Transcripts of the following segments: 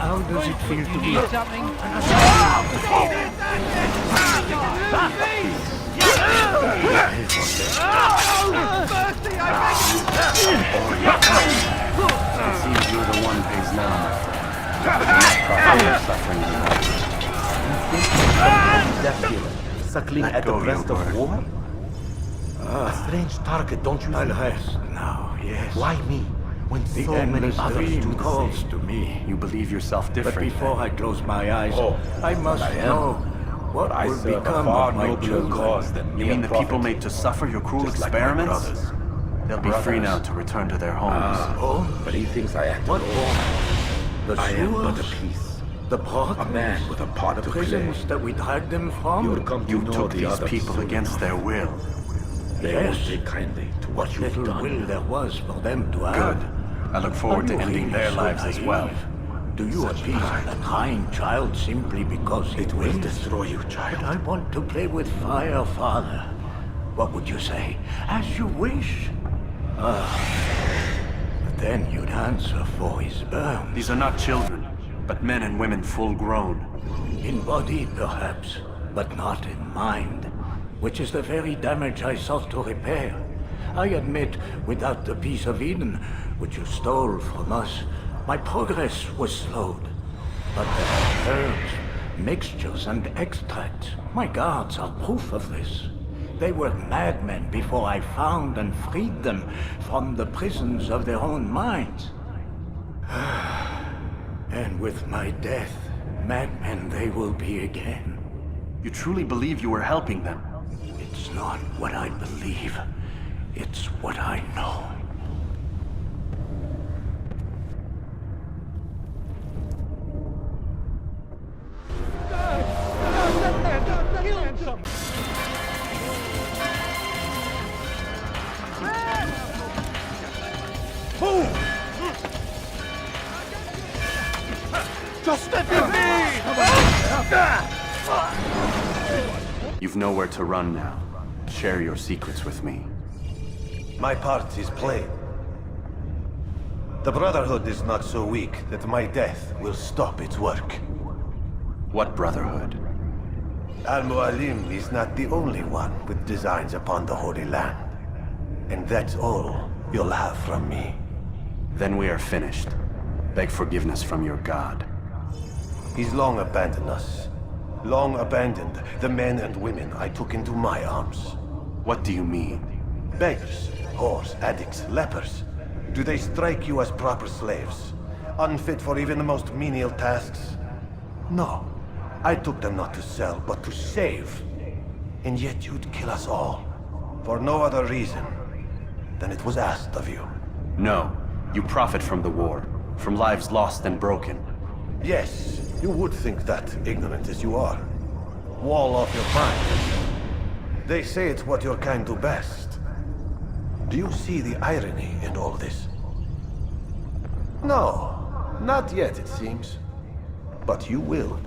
How does it feel to be something? It seems you're the one pays now, my friend. But you're not properly suffering anymore. That feeling, suckling Let at the go, breast young of bird. war? A strange target, don't you think? unrest now, yes. Why me, when The so many endless others do dream the calls same? to me. You believe yourself But different. before I close my eyes, Oh, I must I am. know what I will serve a become far of my nobler children. cause than You mere mean the people profit. made to suffer your cruel Just like my experiments? brothers. They'll be free Brothers. now to return to their homes. Oh, But he thinks I act what alone. for? The I am but a sewers? piece. The park? A man with a part The to play. prisons that we dragged them from? You'll come to You know took the these others people soon against enough. their will. They Yes. won't take kindly to what you've Little done. will there was for them to have. Good. I look forward to Are you ending really their so lives as naive? well. Do you appease a kind child simply because It will destroy you, But child. I want to play with fire, Father. What would you say? As you wish. But then you'd answer for his burn. These are not children, but men and women full grown. In body, perhaps, but not in mind. Which is the very damage I sought to repair. I admit, without the piece of Eden, which you stole from us, my progress was slowed. But the herbs, mixtures, and extracts, my guards are proof of this. They were madmen before I found and freed them from the prisons of their own minds. And with my death, madmen they will be again. You truly believe you were helping them? It's not what I believe. It's what I know. You've nowhere to run now. Share your secrets with me. My part is plain. The Brotherhood is not so weak that my death will stop its work. What brotherhood? Al-Mualim is not the only one with designs upon the Holy Land. And that's all you'll have from me. Then we are finished. Beg forgiveness from your god. He's long abandoned us. Long abandoned the men and women I took into my arms. What do you mean? Beggars, whores, addicts, lepers. Do they strike you as proper slaves? Unfit for even the most menial tasks? No. I took them not to sell, but to save. And yet you'd kill us all. For no other reason than it was asked of you. No. You profit from the war. From lives lost and broken. Yes, you would think that, ignorant as you are. Wall off your mind. They say it's what your kind do best. Do you see the irony in all this? No, not yet, it seems. But you will.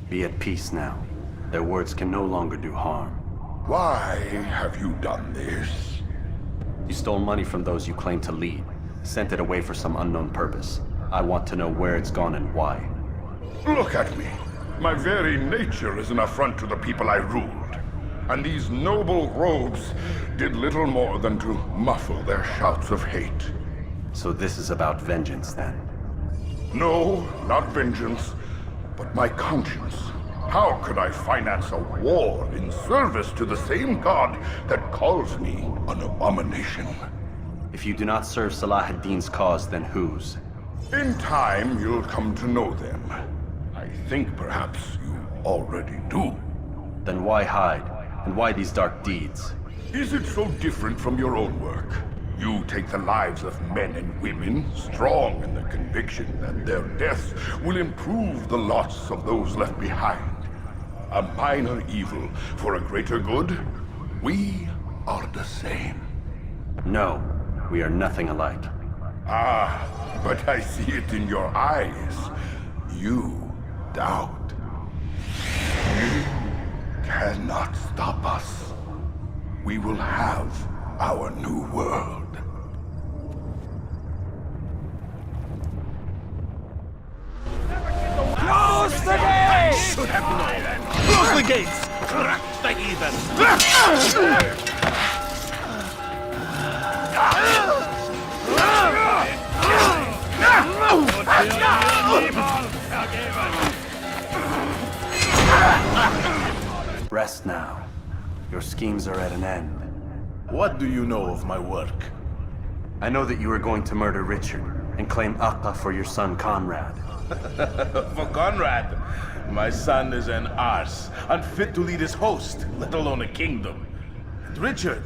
Be at peace now. Their words can no longer do harm. Why have you done this? You stole money from those you claim to lead. Sent it away for some unknown purpose. I want to know where it's gone and why. Look at me. My very nature is an affront to the people I ruled. And these noble robes did little more than to muffle their shouts of hate. So this is about vengeance then? No, not vengeance, but my conscience. How could I finance a war in service to the same god that calls me an abomination? If you do not serve Salah ad-Din's cause, then whose? In time, you'll come to know them. I think perhaps you already do. Then why hide? And why these dark deeds? Is it so different from your own work? You take the lives of men and women, strong in the conviction that their deaths will improve the lots of those left behind. A minor evil for a greater good? We are the same. No, we are nothing alike. Ah, but I see it in your eyes. You doubt. You cannot stop us. We will have our new world. Close the gates! Should have known. Close the gates! Crack the heathen! Rest now. Your schemes are at an end. What do you know of my work? I know that you are going to murder Richard and claim Akka for your son Conrad. For Conrad, my son is an arse, unfit to lead his host, let alone a kingdom. And Richard,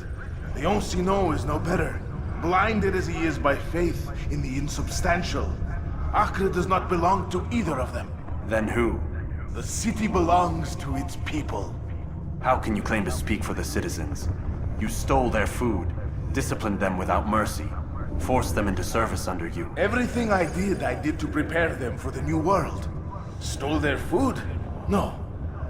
the Oncino is no better, blinded as he is by faith in the insubstantial. Acre does not belong to either of them. Then who? The city belongs to its people. How can you claim to speak for the citizens? You stole their food, disciplined them without mercy, forced them into service under you. Everything I did to prepare them for the new world. Stole their food? No.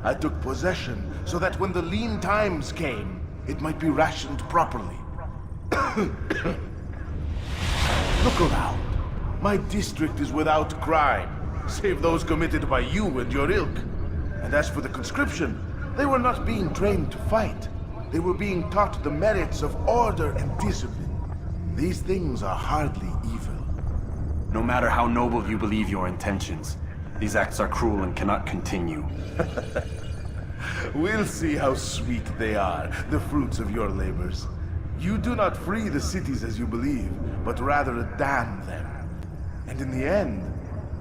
I took possession so that when the lean times came, it might be rationed properly. Look around. My district is without crime, save those committed by you and your ilk. And as for the conscription, they were not being trained to fight. They were being taught the merits of order and discipline. These things are hardly evil. No matter how noble you believe your intentions, these acts are cruel and cannot continue. We'll see how sweet they are, the fruits of your labors. You do not free the cities as you believe, but rather damn them. And in the end,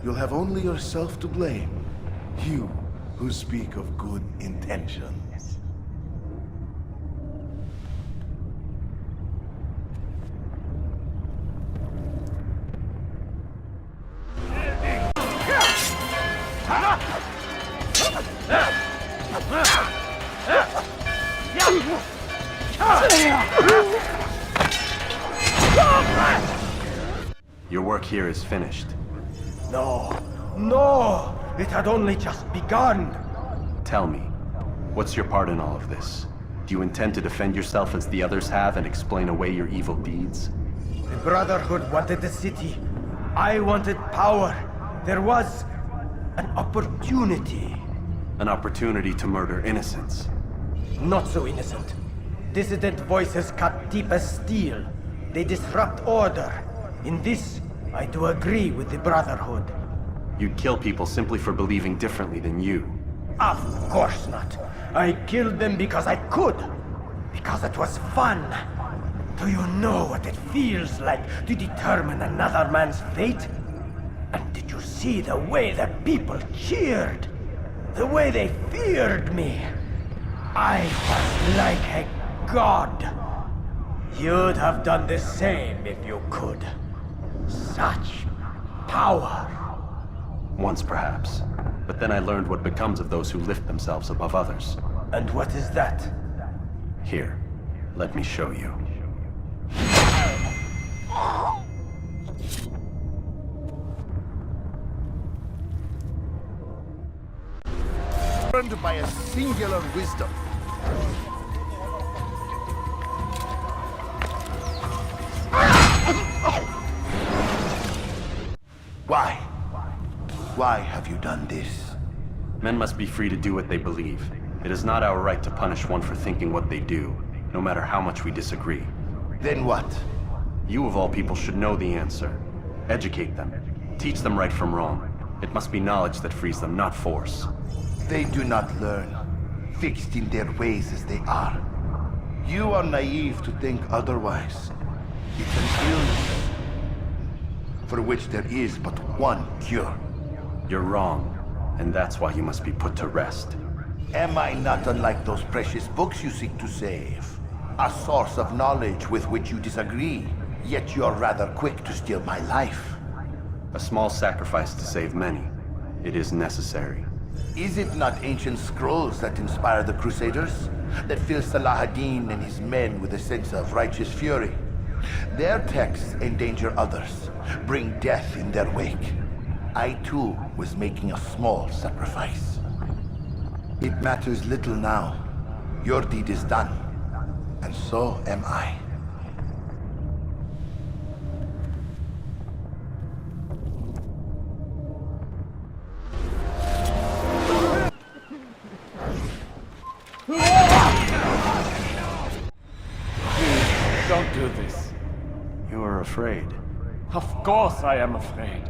you'll have only yourself to blame. You who speak of good intentions. Your work here is finished. No, no! It had only just begun! Tell me, what's your part in all of this? Do you intend to defend yourself as the others have and explain away your evil deeds? The Brotherhood wanted the city. I wanted power. There was an opportunity. An opportunity to murder innocents. Not so innocent. Dissident voices cut deep as steel. They disrupt order. In this, I do agree with the Brotherhood. You'd kill people simply for believing differently than you. Of course not. I killed them because I could. Because it was fun. Do you know what it feels like to determine another man's fate? And did you see the way the people cheered? The way they feared me? I was like a god. You'd have done the same if you could. Such power. Once perhaps. But then I learned what becomes of those who lift themselves above others. And what is that? Here, let me show you. Governed by a singular wisdom. Why? Why have you done this? Men must be free to do what they believe. It is not our right to punish one for thinking what they do, no matter how much we disagree. Then what? You of all people should know the answer. Educate them. Teach them right from wrong. It must be knowledge that frees them, not force. They do not learn, fixed in their ways as they are. You are naive to think otherwise. It's an illness for which there is but one cure. You're wrong, and that's why you must be put to rest. Am I not unlike those precious books you seek to save? A source of knowledge with which you disagree? Yet you're rather quick to steal my life. A small sacrifice to save many. It is necessary. Is it not ancient scrolls that inspire the Crusaders? That fill Salah ad-Din and his men with a sense of righteous fury? Their texts endanger others, bring death in their wake. I too was making a small sacrifice. It matters little now. Your deed is done, and so am I. Don't do this. You are afraid. Of course I am afraid.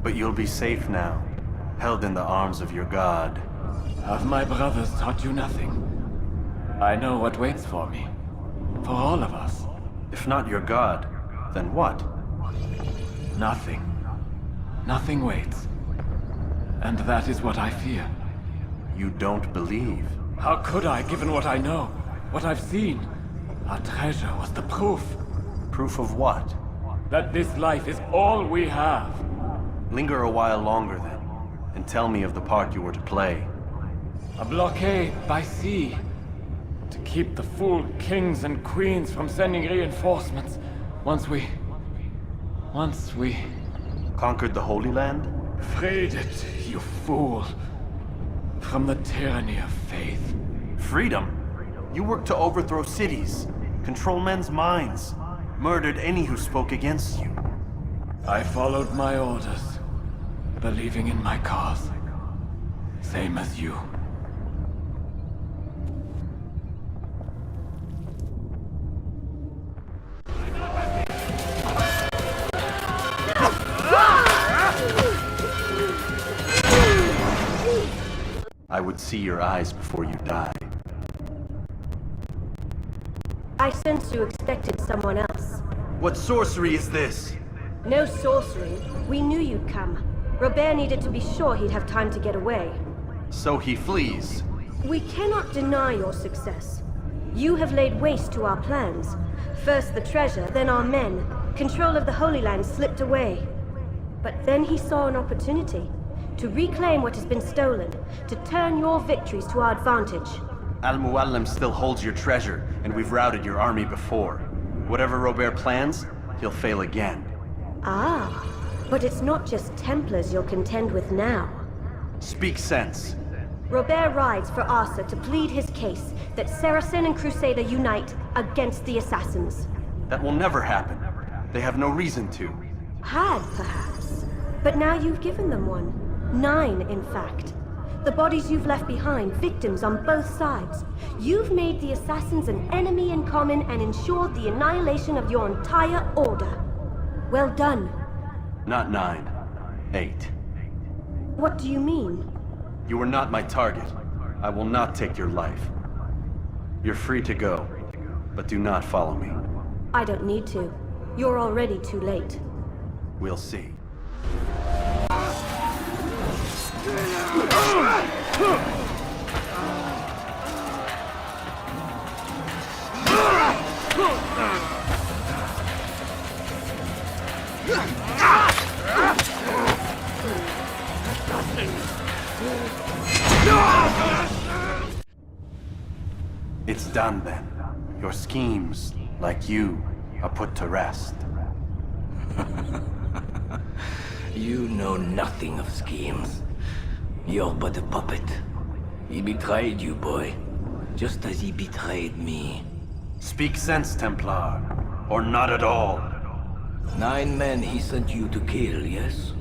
But you'll be safe now, held in the arms of your god. Have my brothers taught you nothing? I know what waits for me. For all of us. If not your god, then what? Nothing. Nothing waits. And that is what I fear. You don't believe. How could I, given what I know? What I've seen? Our treasure was the proof. Proof of what? That this life is all we have. Linger a while longer then, and tell me of the part you were to play. A blockade by sea. To keep the fool kings and queens from sending reinforcements. Once we... Conquered the Holy Land? freed it, you fool. From the tyranny of faith. Freedom? You worked to overthrow cities, control men's minds, murdered any who spoke against you. I followed my orders, believing in my cause. Same as you. I would see your eyes before you die. I sense you expected someone else. What sorcery is this? No sorcery. We knew you'd come. Robert needed to be sure he'd have time to get away. So he flees. We cannot deny your success. You have laid waste to our plans. First the treasure, then our men. Control of the Holy Land slipped away. But then he saw an opportunity. To reclaim what has been stolen. To turn your victories to our advantage. Al-Muallim still holds your treasure, and we've routed your army before. Whatever Robert plans, he'll fail again. Ah, but it's not just Templars you'll contend with now. Speak sense. Robert rides for Asa to plead his case that Saracen and Crusader unite against the Assassins. That will never happen. They have no reason to. Had, perhaps. But now you've given them one. 9, in fact. The bodies you've left behind, victims on both sides. You've made the Assassins an enemy in common and ensured the annihilation of your entire order. Well done. Not 9. 8. What do you mean? You were not my target. I will not take your life. You're free to go, but do not follow me. I don't need to. You're already too late. We'll see. It's done then. Your schemes, like you, are put to rest. You know nothing of schemes. You're but a puppet. He betrayed you, boy. Just as he betrayed me. Speak sense, Templar. Or not at all. 9 men he sent you to kill, yes?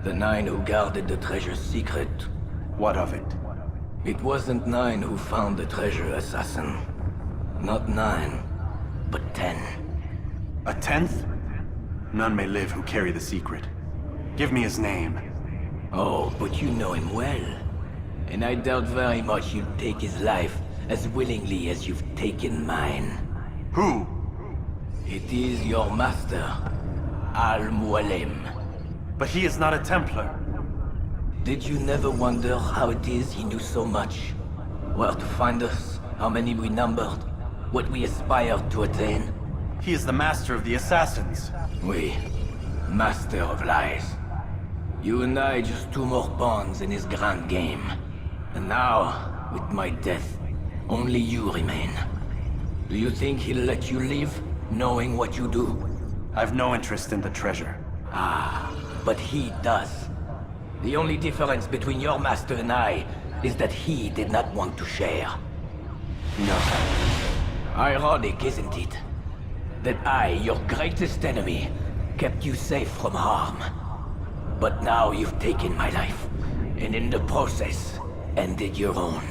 The 9 who guarded the treasure's secret. What of it? It wasn't 9 who found the treasure, assassin. Not 9, but 10. A 10th? None may live who carry the secret. Give me his name. Oh, but you know him well. And I doubt very much you'd take his life as willingly as you've taken mine. Who? It is your master, Al-Muallim. But he is not a Templar. Did you never wonder how it is he knew so much? Where to find us, how many we numbered, what we aspired to attain? He is the master of the Assassins. Oui. Master of lies. You and I just two more pawns in his grand game. And now, with my death, only you remain. Do you think he'll let you live, knowing what you do? I've no interest in the treasure. Ah, but he does. The only difference between your master and I is that he did not want to share. No. Ironic, isn't it? That I, your greatest enemy, kept you safe from harm. But now you've taken my life, and in the process, ended your own.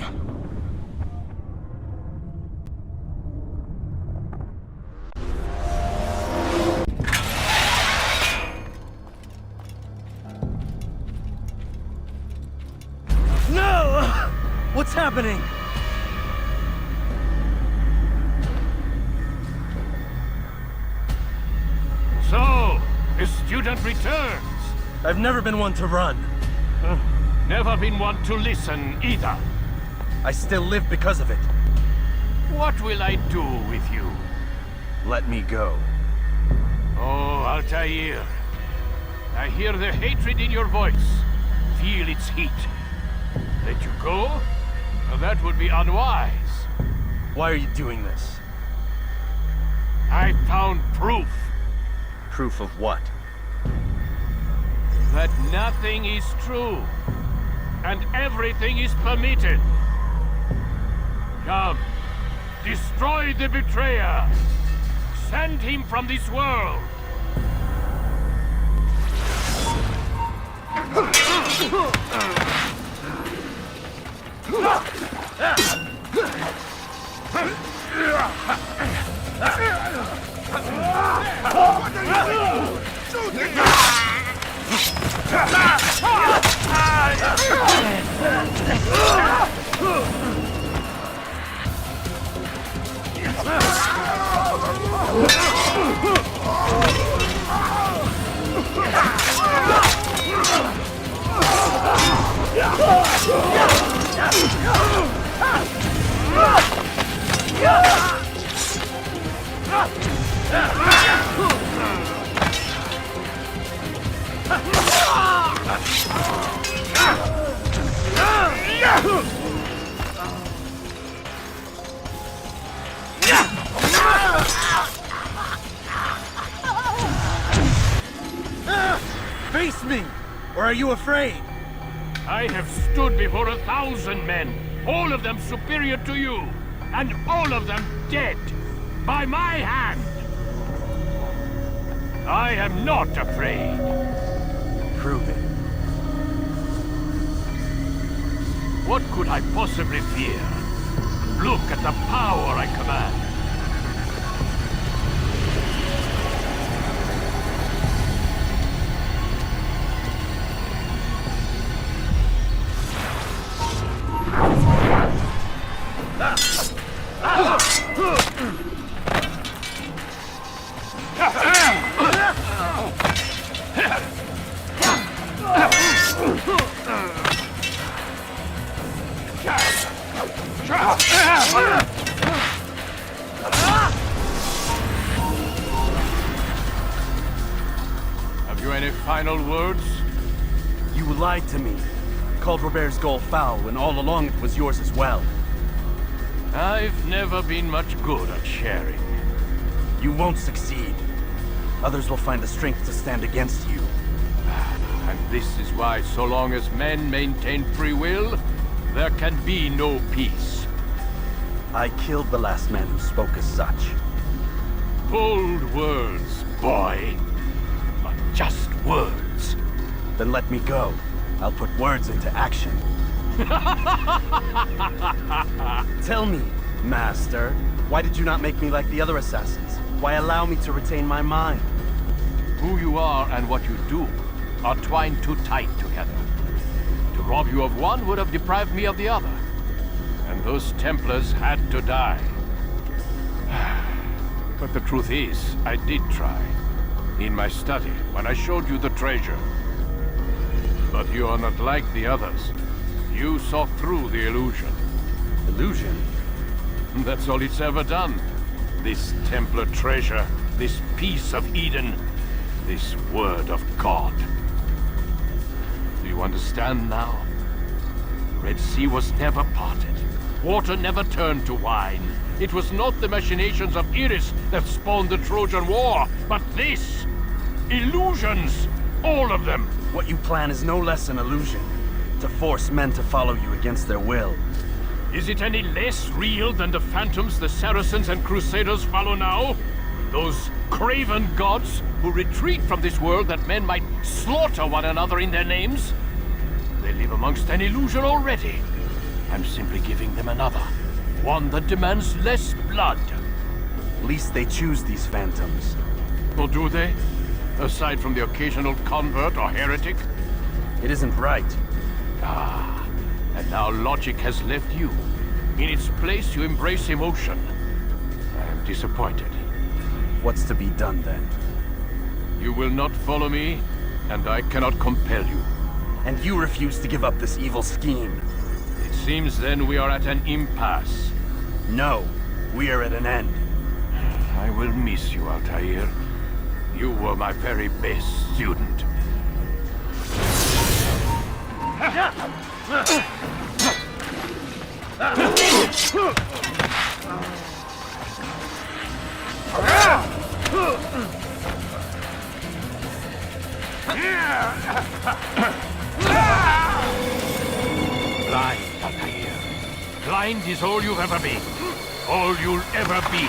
No! What's happening? So, a student returns. I've never been one to run. Never been one to listen either. I still live because of it. What will I do with you? Let me go. Oh, Altair. I hear the hatred in your voice. Feel its heat. Let you go? Well, that would be unwise. Why are you doing this? I found proof Proof of what? that nothing is true, and everything is permitted. Come, destroy the betrayer. Send him from this world. Face me! Or are you afraid? I have stood before 1,000 men, all of them superior to you, and all of them dead, by my hand. I am not afraid. Prove it. What could I possibly fear? Look at the power I command. Have you any final words? You lied to me. Called Robert's goal foul when all along it was yours as well. I've never been much good at sharing. You won't succeed. Others will find the strength to stand against you. And this is why, so long as men maintain free will, there can be no peace. I killed the last man who spoke as such. Bold words, boy. But just words. Then let me go. I'll put words into action. Tell me, Master, why did you not make me like the other assassins? Why allow me to retain my mind? Who you are and what you do are twined too tight together. To rob you of one would have deprived me of the other. And those Templars had to die. But the truth is, I did try. In my study, when I showed you the treasure. But you are not like the others. You saw through the illusion. Illusion? That's all it's ever done. This Templar treasure, this piece of Eden, this word of God. Do you understand now? The Red Sea was never parted. Water never turned to wine. It was not the machinations of Iris that spawned the Trojan War, but this! Illusions! All of them! What you plan is no less an illusion. To force men to follow you against their will. Is it any less real than the phantoms the Saracens and Crusaders follow now? Those craven gods who retreat from this world that men might slaughter one another in their names? They live amongst an illusion already. I'm simply giving them another. One that demands less blood. At least they choose these phantoms. Or do they? Aside from the occasional convert or heretic? It isn't right. Ah, and now logic has left you. In its place, you embrace emotion. I am disappointed. What's to be done then? You will not follow me, and I cannot compel you. And you refuse to give up this evil scheme. It seems then we are at an impasse. No, we are at an end. I will miss you, Altair. You were my very best student. Blind, Altair. Blind is all you've ever been. All you'll ever be.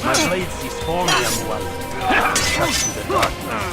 My blade sees for me on light. Cut through the darkness.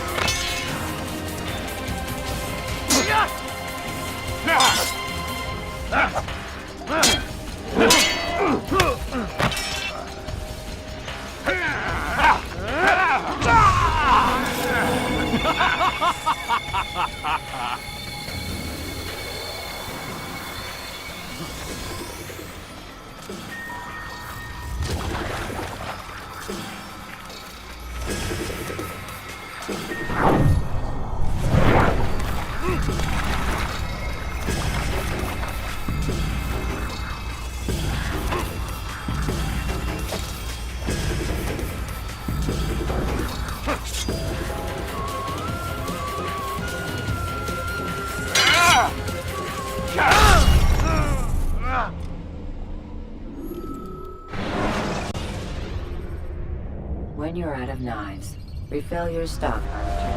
When you're out of knives, refill your stock, archer.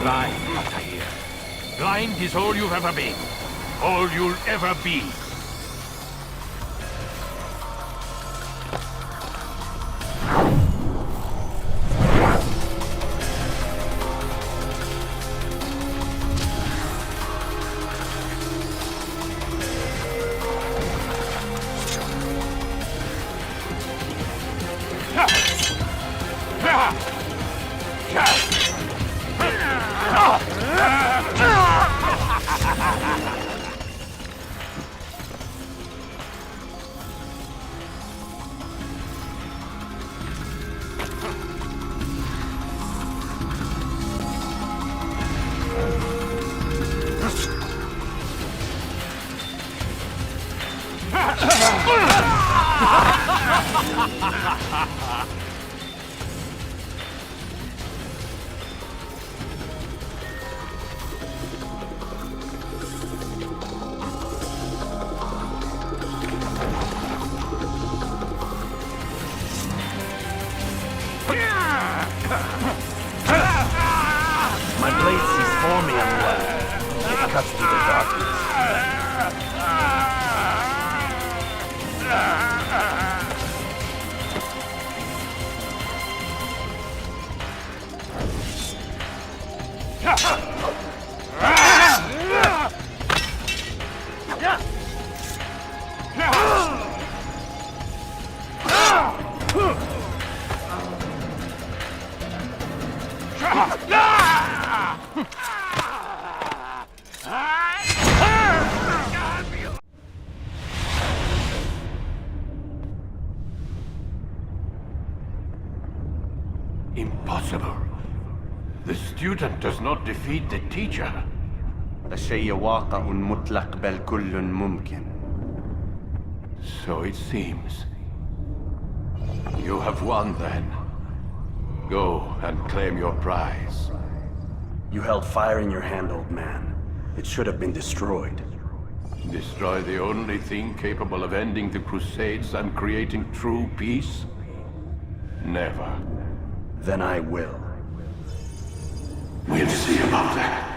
Blind, Altair. Blind is all you've ever been. All you'll ever be. My blade sees formium light. It cuts through the darkness. Impossible. The student does not defeat the teacher. الشيء واقع مطلق بل كل ممكن. So it seems. You have won then. Go and claim your prize. You held fire in your hand, old man. It should have been destroyed. Destroy the only thing capable of ending the Crusades and creating true peace? Never. Then I will. We'll see about that.